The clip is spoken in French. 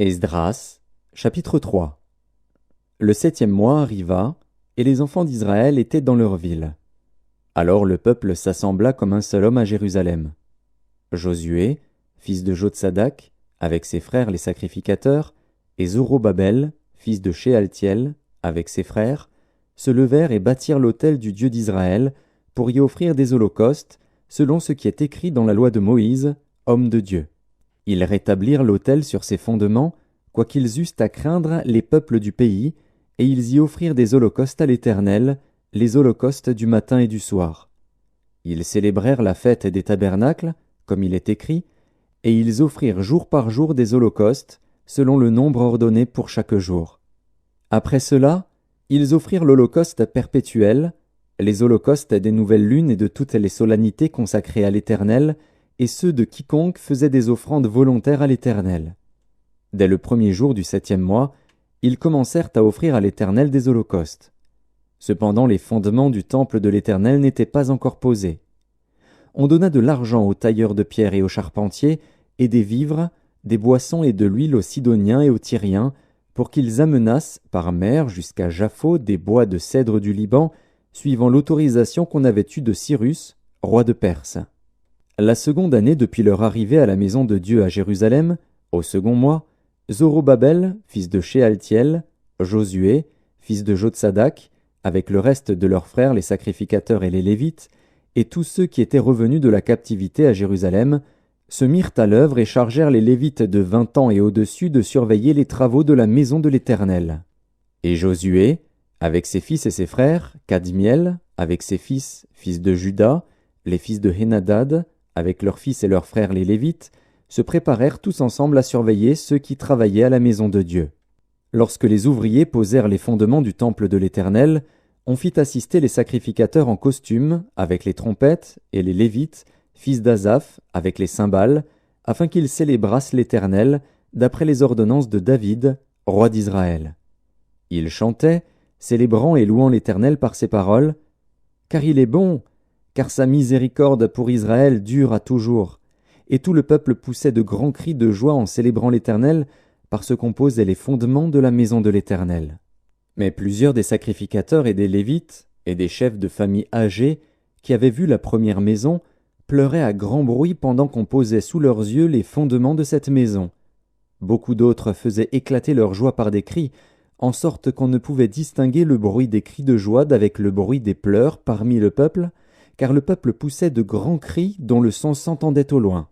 Esdras, chapitre 3. Le 7e mois arriva, et les enfants d'Israël étaient dans leur ville. Alors le peuple s'assembla comme un seul homme à Jérusalem. Josué, fils de Jotsadak, avec ses frères les sacrificateurs, et Zorobabel, fils de Shealtiel, avec ses frères, se levèrent et bâtirent l'autel du Dieu d'Israël pour y offrir des holocaustes, selon ce qui est écrit dans la loi de Moïse, homme de Dieu. Ils rétablirent l'autel sur ses fondements, quoiqu'ils eussent à craindre les peuples du pays, et ils y offrirent des holocaustes à l'Éternel, les holocaustes du matin et du soir. Ils célébrèrent la fête des tabernacles, comme il est écrit, et ils offrirent jour par jour des holocaustes, selon le nombre ordonné pour chaque jour. Après cela, ils offrirent l'holocauste perpétuel, les holocaustes des nouvelles lunes et de toutes les solennités consacrées à l'Éternel, et ceux de quiconque faisait des offrandes volontaires à l'Éternel. Dès le premier jour du 7e mois, ils commencèrent à offrir à l'Éternel des holocaustes. Cependant les fondements du temple de l'Éternel n'étaient pas encore posés. On donna de l'argent aux tailleurs de pierre et aux charpentiers, et des vivres, des boissons et de l'huile aux Sidoniens et aux Tyriens, pour qu'ils amenassent par mer jusqu'à Japhos des bois de cèdre du Liban, suivant l'autorisation qu'on avait eue de Cyrus, roi de Perse. La seconde année depuis leur arrivée à la maison de Dieu à Jérusalem, au second mois, Zorobabel, fils de Shealtiel, Josué, fils de Jotsadak, avec le reste de leurs frères les sacrificateurs et les Lévites, et tous ceux qui étaient revenus de la captivité à Jérusalem, se mirent à l'œuvre et chargèrent les Lévites de 20 ans et au-dessus de surveiller les travaux de la maison de l'Éternel. Et Josué, avec ses fils et ses frères, Kadmiel, avec ses fils de Juda, les fils de Henadad, avec leurs fils et leurs frères les Lévites, se préparèrent tous ensemble à surveiller ceux qui travaillaient à la maison de Dieu. Lorsque les ouvriers posèrent les fondements du temple de l'Éternel, on fit assister les sacrificateurs en costume, avec les trompettes, et les Lévites, fils d'Asaph, avec les cymbales, afin qu'ils célébrassent l'Éternel, d'après les ordonnances de David, roi d'Israël. Ils chantaient, célébrant et louant l'Éternel par ces paroles, « Car il est bon, car sa miséricorde pour Israël dure à toujours. » Et tout le peuple poussait de grands cris de joie en célébrant l'Éternel, parce qu'on posait les fondements de la maison de l'Éternel. Mais plusieurs des sacrificateurs et des Lévites, et des chefs de famille âgés, qui avaient vu la première maison, pleuraient à grand bruit pendant qu'on posait sous leurs yeux les fondements de cette maison. Beaucoup d'autres faisaient éclater leur joie par des cris, en sorte qu'on ne pouvait distinguer le bruit des cris de joie d'avec le bruit des pleurs parmi le peuple, car le peuple poussait de grands cris dont le son s'entendait au loin.